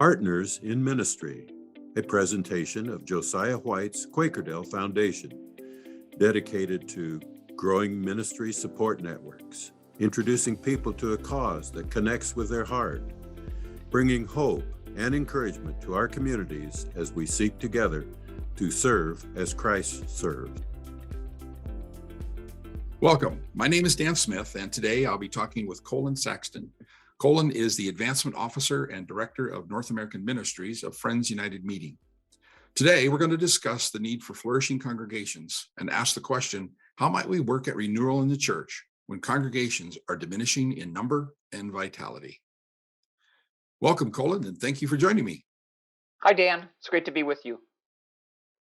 Partners in Ministry, a presentation of Josiah White's Quakerdale Foundation, dedicated to growing ministry support networks, introducing people to a cause that connects with their heart, bringing hope and encouragement to our communities as we seek together to serve as Christ served. Welcome. My name is Dan Smith, and today I'll be talking with Colin Saxton. Colin is the Advancement Officer and Director of North American Ministries of Friends United Meeting. Today, we're going to discuss the need for flourishing congregations and ask the question, how might we work at renewal in the church when congregations are diminishing in number and vitality? Welcome, Colin, and thank you for joining me. Hi, Dan. It's great to be with you.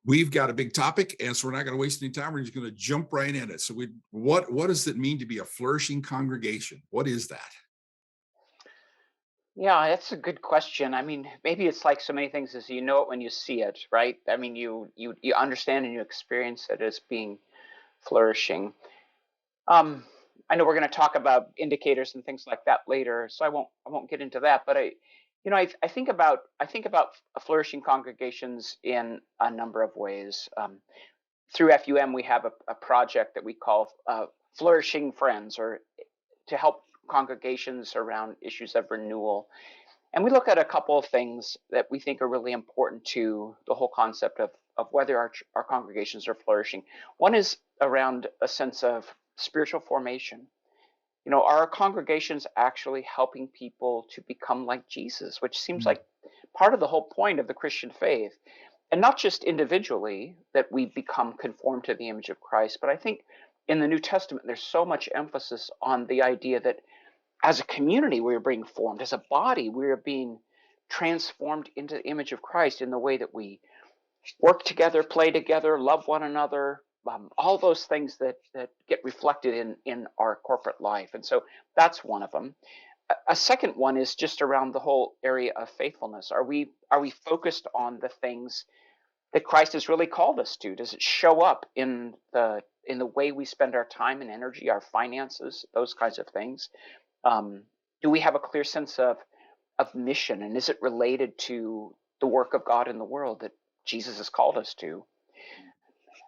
We've got a big topic, and so we're not going to waste any time. We're just going to jump right in it. So what does it mean to be a flourishing congregation? What is that? Yeah, that's a good question. I mean, maybe it's like so many things as you know it when you see it, right? I mean, you understand and you experience it as being flourishing. I know we're going to talk about indicators and things like that later, so I won't get into that. But I think about flourishing congregations in a number of ways. Through FUM, we have a project that we call Flourishing Friends, or to help congregations around issues of renewal. And we look at a couple of things that we think are really important to the whole concept of whether our congregations are flourishing. One is around a sense of spiritual formation. You know, are our congregations actually helping people to become like Jesus, which seems like part of the whole point of the Christian faith? And not just individually that we become conformed to the image of Christ, but I think in the New Testament, there's so much emphasis on the idea that as a community, we're being formed. As a body, we're being transformed into the image of Christ in the way that we work together, play together, love one another, all those things that get reflected in our corporate life. And so that's one of them. A second one is just around the whole area of faithfulness. Are we focused on the things that Christ has really called us to? Does it show up in the way we spend our time and energy, our finances, those kinds of things? Do we have a clear sense of mission, and is it related to the work of God in the world that Jesus has called us to?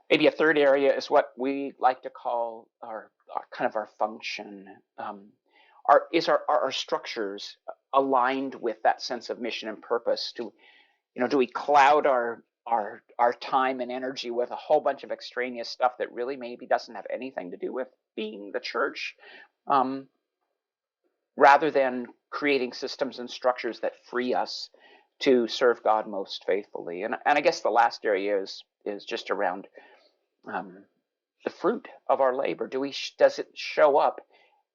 Maybe a third area is what we like to call our kind of our function. Are structures aligned with that sense of mission and purpose? Do we cloud our time and energy with a whole bunch of extraneous stuff that really maybe doesn't have anything to do with being the church? Rather than creating systems and structures that free us to serve God most faithfully. And I guess the last area is just around the fruit of our labor. Does it show up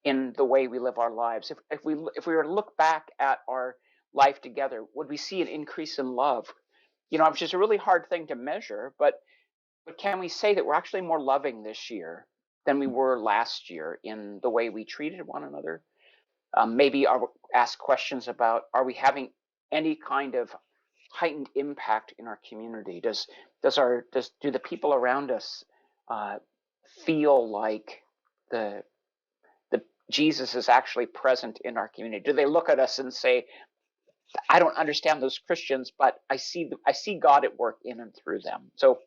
in the way we live our lives? If we were to look back at our life together, would we see an increase in love? Which is a really hard thing to measure, but can we say that we're actually more loving this year than we were last year in the way we treated one another? Maybe ask questions about, are we having any kind of heightened impact in our community? Do the people around us feel like the Jesus is actually present in our community? Do they look at us and say, I don't understand those Christians, but I see God at work in and through them? So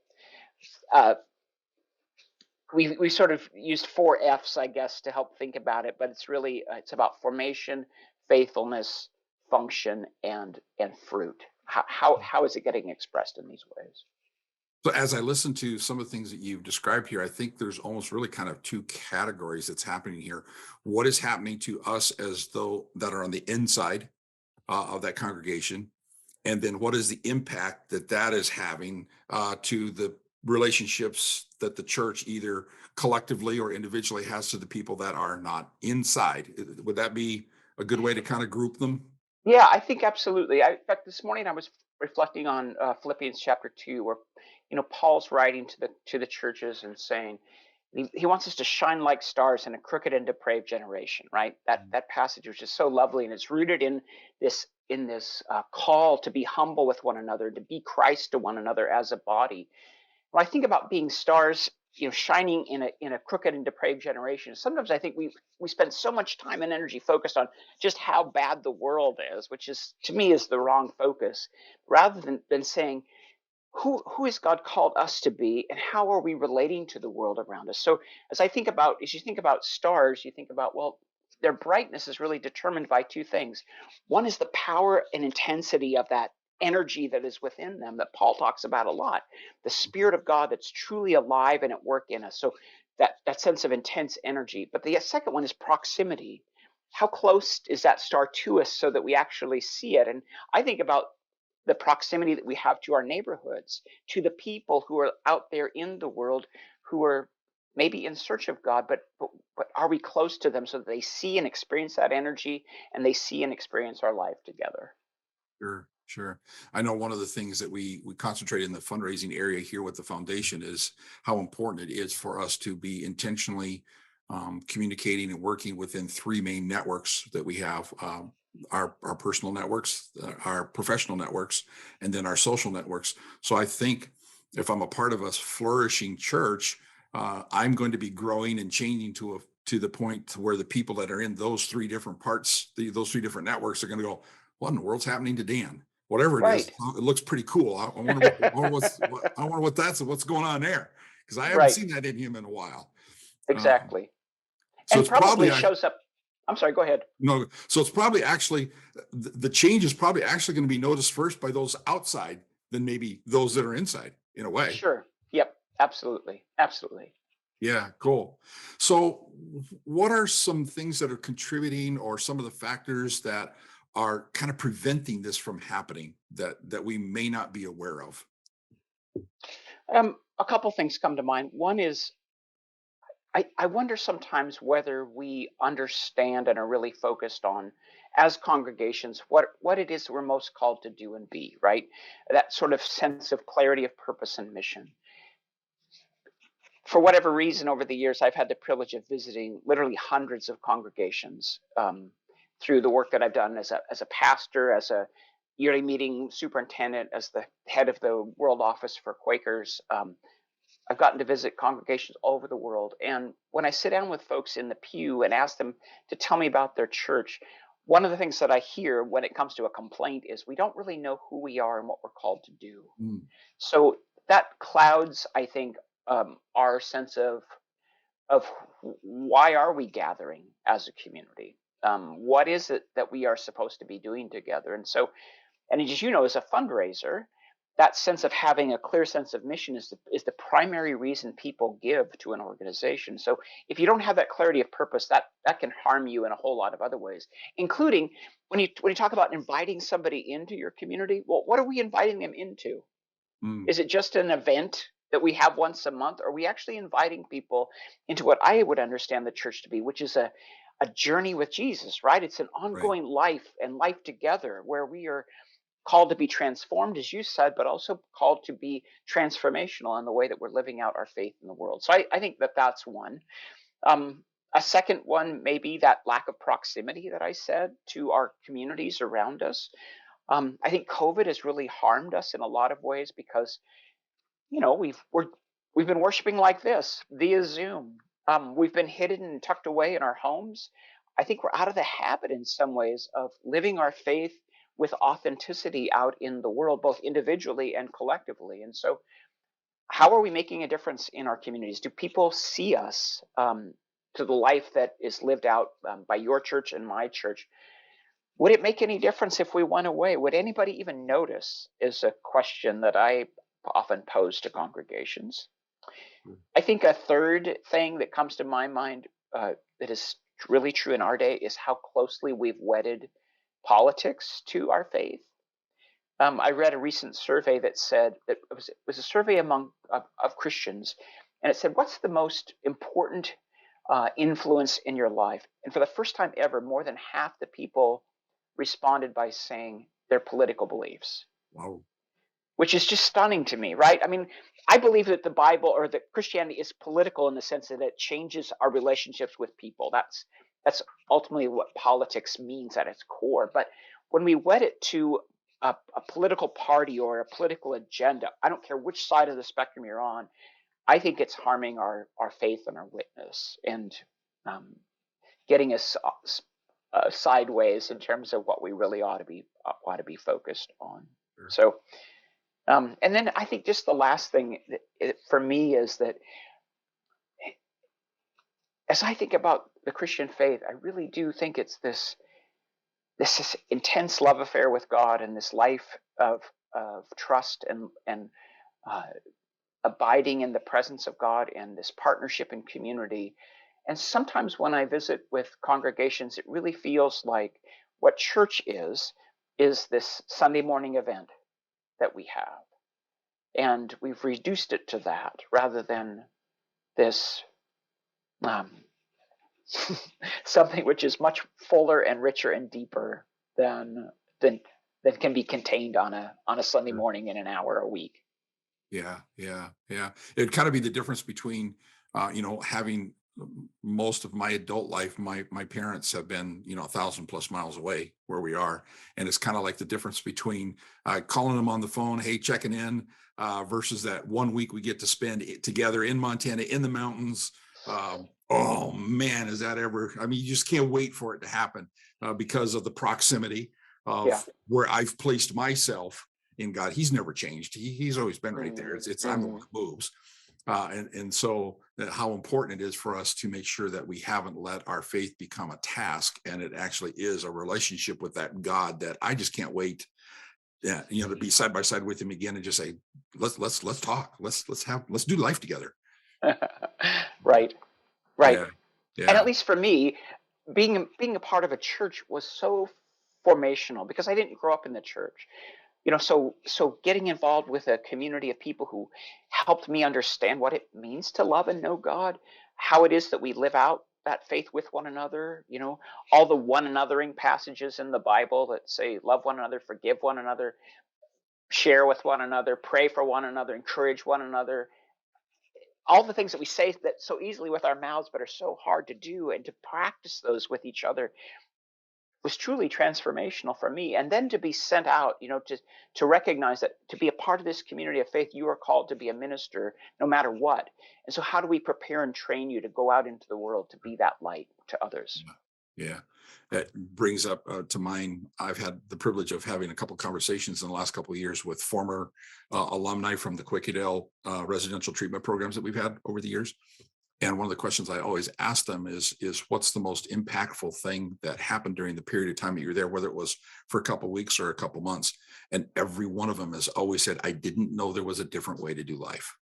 we sort of used 4 F's, I guess, to help think about it, but it's about formation, faithfulness, function, and fruit. How is it getting expressed in these ways? So as I listen to some of the things that you've described here, I think there's almost really kind of 2 categories that's happening here. What is happening to us as though that are on the inside of that congregation? And then what is the impact that is having to the relationships that the church either collectively or individually has to the people that are not inside? Would that be a good way to kind of group them? Yeah, I think absolutely. In fact, this morning I was reflecting on Philippians chapter 2, where Paul's writing to the churches and saying he wants us to shine like stars in a crooked and depraved generation. Right? That passage was just so lovely, and it's rooted in this call to be humble with one another, to be Christ to one another as a body. When I think about being stars shining in a crooked and depraved generation. Sometimes I think we spend so much time and energy focused on just how bad the world is, which is, to me, is the wrong focus, rather than saying, who has God called us to be, and how are we relating to the world around us? So as you think about stars, you think about, well, their brightness is really determined by two things. One is the power and intensity of that energy that is within them, that Paul talks about a lot, the Spirit of God that's truly alive and at work in us. So that sense of intense energy. But the second one is proximity. How close is that star to us so that we actually see it? And I think about the proximity that we have to our neighborhoods, to the people who are out there in the world who are maybe in search of God, but are we close to them so that they see and experience that energy, and they see and experience our life together? Sure, sure. I know one of the things that we concentrate in the fundraising area here with the foundation is how important it is for us to be intentionally communicating and working within three main networks that we have. Our personal networks, our professional networks, and then our social networks. So I think if I'm a part of a flourishing church, I'm going to be growing and changing to the point to where the people that are in those three different parts, those three different networks, are going to go, what in the world's happening to Dan? Whatever it is, Right, it looks pretty cool. I wonder what's going on there, because I haven't right, seen that in him in a while. Um, exactly. so And it's probably probably shows up. I'm sorry, go ahead. no, so it's probably actually the change is probably actually going to be noticed first by those outside than maybe those that are inside in a way. Sure. Yep. Absolutely. Absolutely. Yeah, cool. So what are some things that are contributing, or some of the factors that are kind of preventing this from happening that we may not be aware of? A couple things come to mind. One is, I wonder sometimes whether we understand and are really focused on, as congregations, what it is we're most called to do and be, right? That sort of sense of clarity of purpose and mission. For whatever reason, over the years, I've had the privilege of visiting literally hundreds of congregations, through the work that I've done as a pastor, as a yearly meeting superintendent, as the head of the world office for Quakers. I've gotten to visit congregations all over the world. And when I sit down with folks in the pew and ask them to tell me about their church, one of the things that I hear when it comes to a complaint is, we don't really know who we are and what we're called to do. Mm, So that clouds, I think, our sense of why are we gathering as a community? What is it that we are supposed to be doing together? And so, and as you know, as a fundraiser, that sense of having a clear sense of mission is the primary reason people give to an organization. So if you don't have that clarity of purpose, that can harm you in a whole lot of other ways, including when you talk about inviting somebody into your community. Well, what are we inviting them into? mm, Is it just an event that we have once a month? Or are we actually inviting people into what I would understand the church to be, which is a journey with Jesus, right? It's an right. ongoing life and life together, where we are called to be transformed, as you said, but also called to be transformational in the way that we're living out our faith in the world. So I think that that's one. A second one may be that lack of proximity that I said to our communities around us. I think COVID has really harmed us in a lot of ways, because we've been worshiping like this via Zoom. We've been hidden and tucked away in our homes. I think we're out of the habit in some ways of living our faith with authenticity out in the world, both individually and collectively. And so, how are we making a difference in our communities? Do people see us, to the life that is lived out, by your church and my church? Would it make any difference if we went away? Would anybody even notice? Is a question that I often pose to congregations. I think a third thing that comes to my mind, that is really true in our day, is how closely we've wedded politics to our faith. I read a recent survey that said that it was a survey of Christians, and it said, "What's the most important influence in your life?" And for the first time ever, more than half the people responded by saying their political beliefs, Wow. which is just stunning to me, right? I mean, I believe that the Bible, or that Christianity, is political in the sense that it changes our relationships with people. That's ultimately what politics means at its core. But when we wed it to a political party or a political agenda, I don't care which side of the spectrum you're on, I think it's harming our faith and our witness, and um, getting us sideways in terms of what we really ought to be focused on. Sure. So, and then I think just the last thing for me is that as I think about the Christian faith, I really do think it's this intense love affair with God, and this life of trust and uh, abiding in the presence of God, and this partnership and community. And sometimes when I visit with congregations, it really feels like what church is this Sunday morning event that we have. And we've reduced it to that rather than this um, something which is much fuller and richer and deeper than than can be contained on a Sunday Sure. morning in an hour a week. Yeah, yeah, yeah. It'd kind of be the difference between, having most of my adult life, my parents have been, 1,000+ miles away where we are, and it's kind of like the difference between calling them on the phone, hey, checking in, versus that 1 week we get to spend together in Montana in the mountains. Oh man, is that ever? I mean, you just can't wait for it to happen because of the proximity Yeah. of where I've placed myself in God. He's never changed. He's always been right there. It's I'm the one Mm. who moves. And so that how important it is for us to make sure that we haven't let our faith become a task, and it actually is a relationship with that God that I just can't wait. Yeah, to be side by side with him again and just say, let's talk. Let's do life together. Right, right. Yeah, And yeah, at least for me, being a part of a church was so formational because I didn't grow up in the church. So getting involved with a community of people who helped me understand what it means to love and know God, how it is that we live out that faith with one another, all the one anothering passages in the Bible that say love one another, forgive one another, share with one another, pray for one another, encourage one another, all the things that we say that so easily with our mouths but are so hard to do, and to practice those with each other was truly transformational for me. And then to be sent out, to recognize that to be a part of this community of faith, you are called to be a minister no matter what. And so how do we prepare and train you to go out into the world to be that light to others? yeah. That brings up to mind. I've had the privilege of having a couple conversations in the last couple of years with former alumni from the Quakerdale residential treatment programs that we've had over the years. And one of the questions I always ask them is what's the most impactful thing that happened during the period of time that you're there, whether it was for a couple of weeks or a couple of months. And every one of them has always said, I didn't know there was a different way to do life.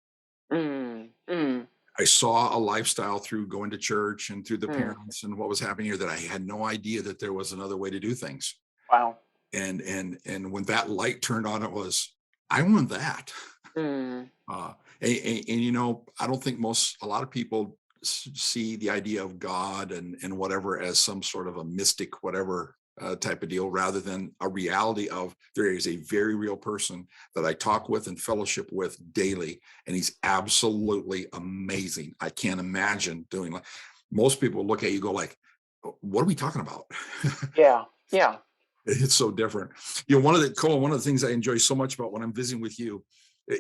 Mm, mm, I saw a lifestyle through going to church and through the mm. parents and what was happening here that I had no idea that there was another way to do things. Wow. And when that light turned on, it was, I want that. Mm, And I don't think a lot of people see the idea of God and whatever as some sort of a mystic, whatever type of deal, rather than a reality of there is a very real person that I talk with and fellowship with daily, and he's absolutely amazing. I can't imagine doing like most people look at you go like, what are we talking about? yeah. Yeah. It's so different. One of the things I enjoy so much about when I'm visiting with you,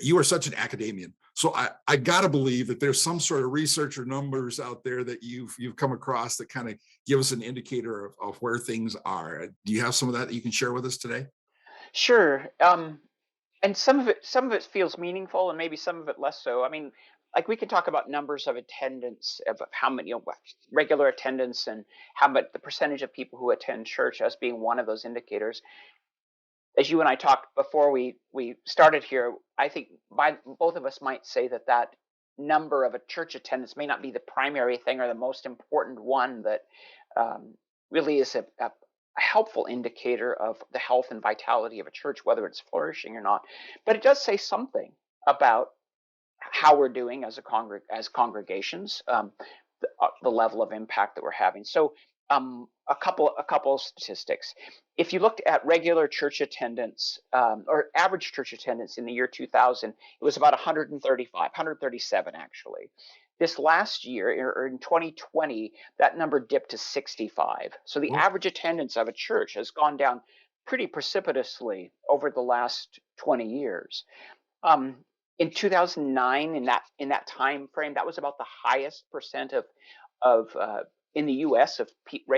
you are such an academician. So I gotta believe that there's some sort of research or numbers out there that you've come across that kind of give us an indicator of where things are. Do you have some of that you can share with us today? Sure. And some of it feels meaningful, and maybe some of it less so. I mean, like we could talk about numbers of attendance, of how many, regular attendance, and how much the percentage of people who attend church as being one of those indicators. As you and I talked before we started here, I think both of us might say that number of a church attendance may not be the primary thing or the most important one that um, really is a helpful indicator of the health and vitality of a church, whether it's flourishing or not. But it does say something about how we're doing as as congregations, the level of impact that we're having. So, a couple of statistics. If you looked at regular church attendance, or average church attendance in the year 2000, it was about 135, 137 actually. This last year, or in 2020, that number dipped to 65. So the Oh, average attendance of a church has gone down pretty precipitously over the last 20 years. Um, in 2009, in that time frame, that was about the highest percent of in the U.S. of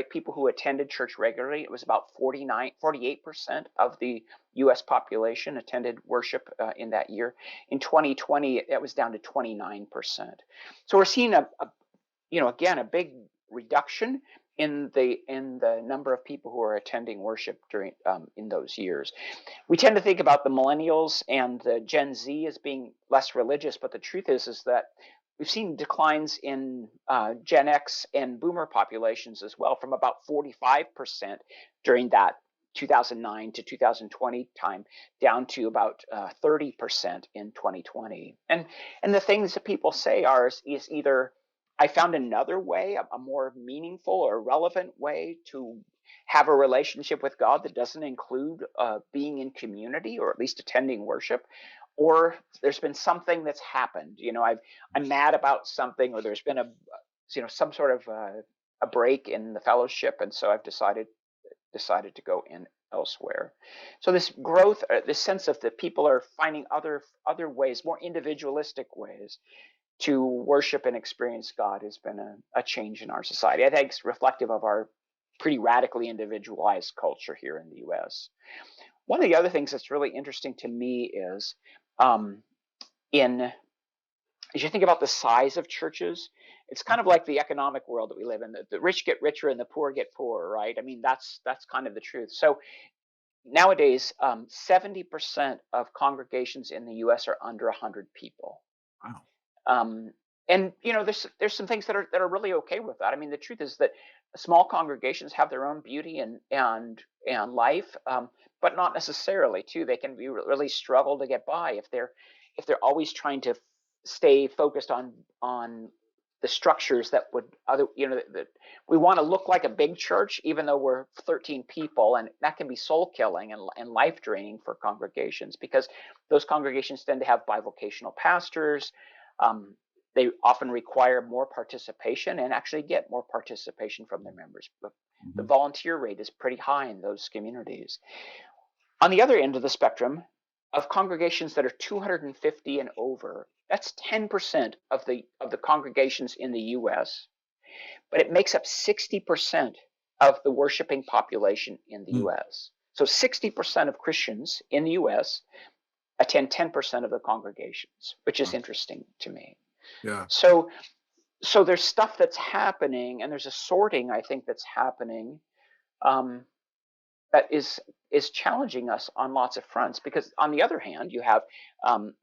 people who attended church regularly. It was about 48% of the U.S. population attended worship in that year. In 2020, that was down to 29%. So we're seeing again, a big reduction in the number of people who are attending worship during in those years. We tend to think about the millennials and the Gen Z as being less religious, but the truth is that we've seen declines in Gen X and Boomer populations as well, from about 45% during that 2009 to 2020 time down to about 30% in 2020. And the things that people say is either, I found another way, a more meaningful or relevant way to have a relationship with God that doesn't include being in community or at least attending worship, or there's been something that's happened. I'm mad about something, or there's been some sort of a break in the fellowship, and so I've decided to go in elsewhere. So this growth, this sense of that people are finding other ways, more individualistic ways to worship and experience God, has been a change in our society. I think it's reflective of our pretty radically individualized culture here in the U.S. One of the other things that's really interesting to me is as you think about the size of churches, it's kind of like the economic world that we live in. The rich get richer and the poor get poorer, right? I mean, that's kind of the truth. So nowadays, 70% of congregations in the U.S. are under 100 people. Wow. And there's some things that are really okay with that. I mean, the truth is that small congregations have their own beauty and life, but not necessarily too. They can really struggle to get by if they're always trying to stay focused on the structures that would that we want to look like a big church, even though we're 13 people, and that can be soul killing and life draining for congregations, because those congregations tend to have bivocational pastors. They often require more participation and actually get more participation from their members. The volunteer rate is pretty high in those communities. On the other end of the spectrum, of congregations that are 250 and over, that's 10% of the congregations in the U.S., but it makes up 60% of the worshiping population in the U.S. So 60% of Christians in the U.S. attend 10% of the congregations, which is interesting to me. Yeah. So there's stuff that's happening, and there's a sorting, I think, that's happening that is challenging us on lots of fronts. Because on the other hand, you have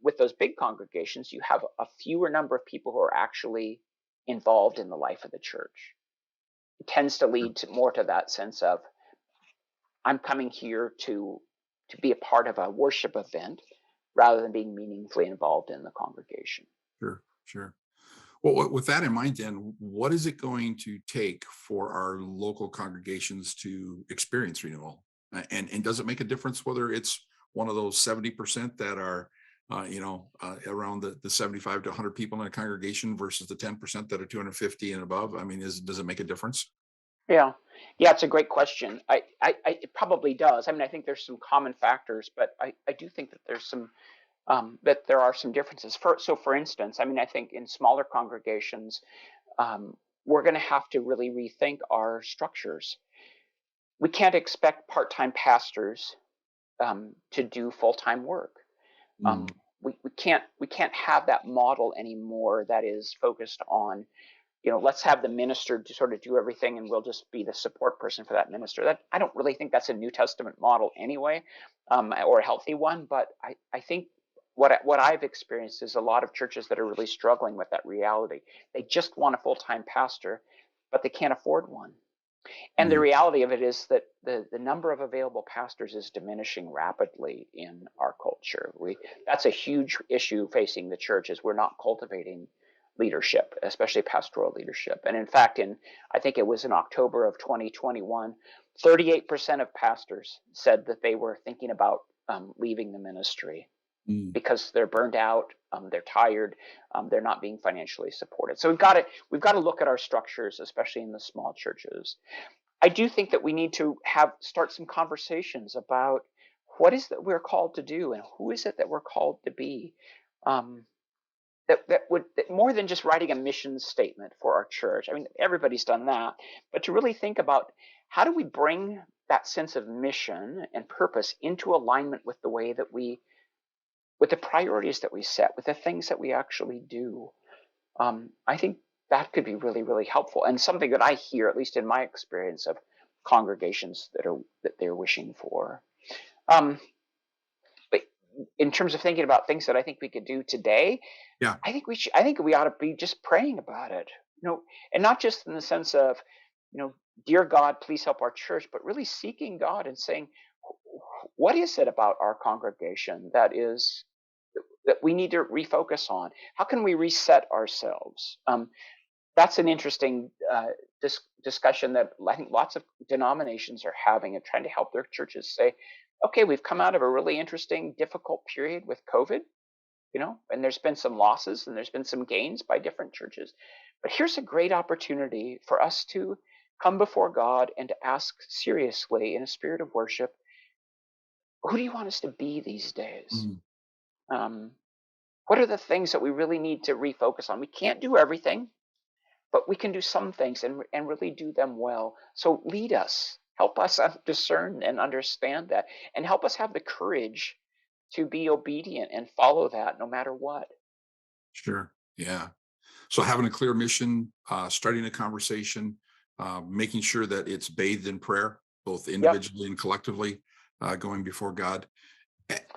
with those big congregations, you have a fewer number of people who are actually involved in the life of the church. It tends to lead more to that sense of, I'm coming here to be a part of a worship event rather than being meaningfully involved in the congregation. Sure. Well, with that in mind, then, what is it going to take for our local congregations to experience renewal? And does it make a difference whether it's one of those 70% that are, around the 75 to 100 people in a congregation versus the 10% that are 250 and above? I mean, does it make a difference? Yeah, it's a great question. It probably does. I mean, I think there's some common factors, but I do think that there's some that there are some differences. For instance, I mean, I think in smaller congregations, we're going to have to really rethink our structures. We can't expect part-time pastors to do full-time work. We can't have that model anymore that is focused on, let's have the minister to sort of do everything and we'll just be the support person for that minister. That, I don't really think that's a New Testament model anyway, or a healthy one. But I think what I've experienced is a lot of churches that are really struggling with that reality. They just want a full-time pastor, but they can't afford one. And the reality of it is that the number of available pastors is diminishing rapidly in our culture. That's a huge issue facing the church, is we're not cultivating leadership, especially pastoral leadership. And in fact, I think it was in October of 2021, 38% of pastors said that they were thinking about leaving the ministry because they're burned out, they're tired, they're not being financially supported. So we've got to look at our structures, especially in the small churches. I do think that we need to start some conversations about what is that we're called to do and who is it that we're called to be. Um, that more than just writing a mission statement for our church. I mean, everybody's done that, but to really think about how do we bring that sense of mission and purpose into alignment with the way that with the priorities that we set, with the things that we actually do. I think that could be really, really helpful, and something that I hear, at least in my experience, of congregations that they're wishing for. Um, but in terms of thinking about things that I think we could do today, Yeah. I think we ought to be just praying about it, and not just in the sense of, dear God, please help our church, but really seeking God and saying, what is it about our congregation that we need to refocus on? How can we reset ourselves? That's an interesting discussion that I think lots of denominations are having and trying to help their churches say, okay, we've come out of a really interesting, difficult period with COVID, and there's been some losses and there's been some gains by different churches. But here's a great opportunity for us to come before God and to ask seriously in a spirit of worship, who do you want us to be these days? Mm. Um, what are the things that we really need to refocus on? We can't do everything, but we can do some things and really do them well. So lead us, help us discern and understand that, and help us have the courage to be obedient and follow that no matter what. Sure. Yeah. So having a clear mission, starting a conversation, making sure that it's bathed in prayer, both Yep. individually and collectively, going before God.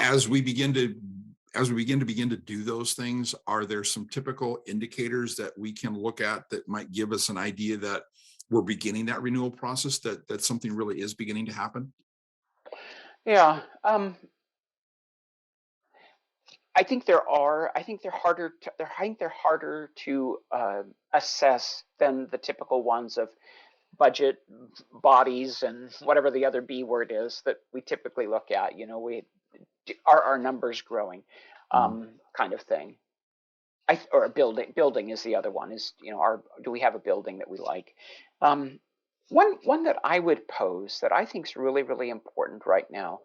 As we begin to do those things, are there some typical indicators that we can look at that might give us an idea that we're beginning that renewal process, that something really is beginning to happen? Yeah. I think there are. I think they're harder. I think they're harder to assess than the typical ones of budget, bodies, and whatever the other B word is that we typically look at. Are our numbers growing, Mm. kind of thing. Or building is the other one. Do we have a building that we like? Um, one that I would pose that I think is really, really important right now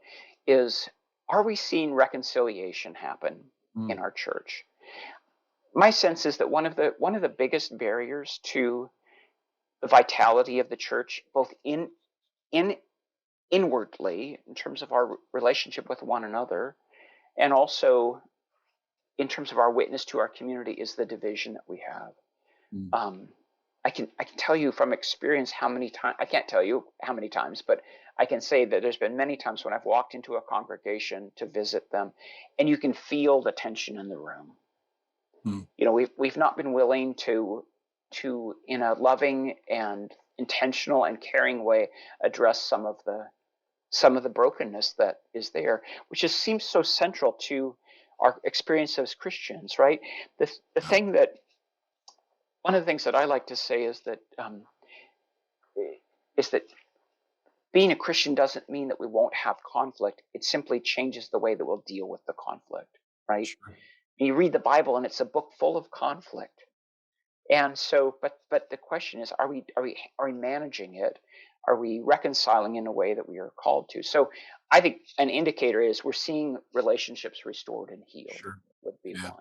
is, are we seeing reconciliation happen in Mm. our church? My sense is that one of the biggest barriers to the vitality of the church, both in inwardly in terms of our relationship with one another, and also in terms of our witness to our community, is the division that we have. Mm. Um, I can tell you from experience how many times, I can't tell you how many times, but I can say that there's been many times when I've walked into a congregation to visit them, and you can feel the tension in the room. Mm. We've not been willing to in a loving and intentional and caring way address some of the brokenness that is there, which just seems so central to our experience as Christians, right? The Yeah. thing that One of the things that I like to say is that being a Christian doesn't mean that we won't have conflict. It simply changes the way that we'll deal with the conflict, right? Sure. And you read the Bible, and it's a book full of conflict. And so, but the question is, are we managing it? Are we reconciling in a way that we are called to? So, I think an indicator is we're seeing relationships restored and healed. Sure. Would be Yeah.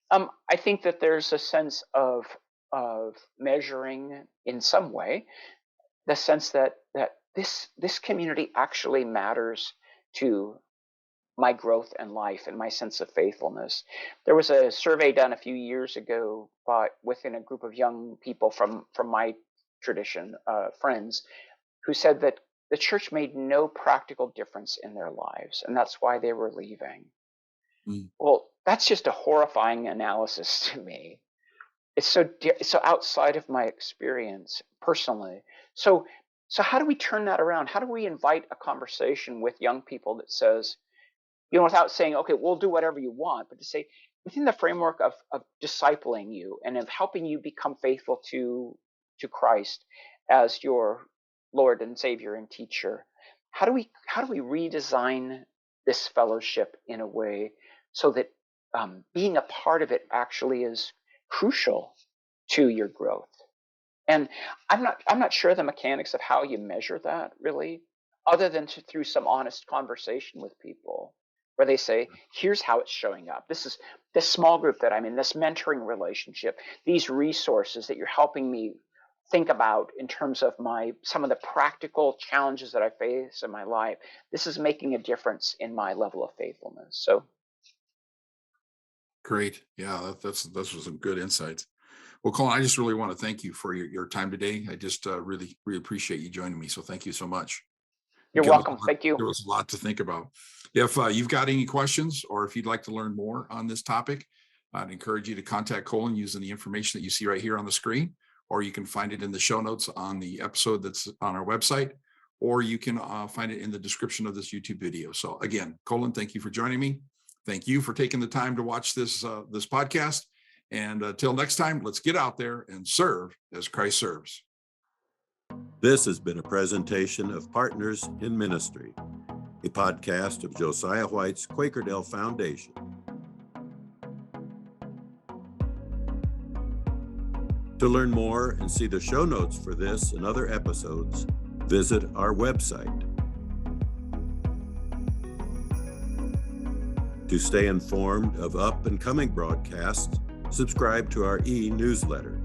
one. I think that there's a sense of measuring in some way, the sense that this community actually matters to my growth and life and my sense of faithfulness. There was a survey done a few years ago within a group of young people from my tradition, friends, who said that the church made no practical difference in their lives, and that's why they were leaving. Mm. Well, that's just a horrifying analysis to me. It's so outside of my experience personally. So how do we turn that around? How do we invite a conversation with young people that says, without saying, okay, we'll do whatever you want, but to say, within the framework of discipling you and of helping you become faithful to Christ as your Lord and Savior and teacher, how do we redesign this fellowship in a way so that being a part of it actually is crucial to your growth? And I'm not sure the mechanics of how you measure that really, other than through some honest conversation with people. where they say, here's how it's showing up. This is this small group that I'm in, this mentoring relationship, these resources that you're helping me think about in terms of some of the practical challenges that I face in my life. This is making a difference in my level of faithfulness. So Great. Yeah, those were some good insights. Well, Colin, I just really want to thank you for your time today. I just really appreciate you joining me. So thank you so much. you're welcome. Thank you. There was a lot to think about. If you've got any questions or if you'd like to learn more on this topic, I'd encourage you to contact Colin using the information that you see right here on the screen, or you can find it in the show notes on the episode that's on our website, or you can find it in the description of this YouTube video. So again, Colin, thank you for joining me. Thank you for taking the time to watch this podcast. And until next time, let's get out there and serve as Christ serves. This has been a presentation of Partners in Ministry, a podcast of Josiah White's Quakerdale Foundation. To learn more and see the show notes for this and other episodes, visit our website. To stay informed of up and coming broadcasts, subscribe to our e-newsletter.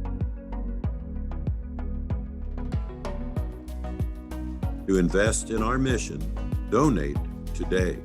To invest in our mission, donate today.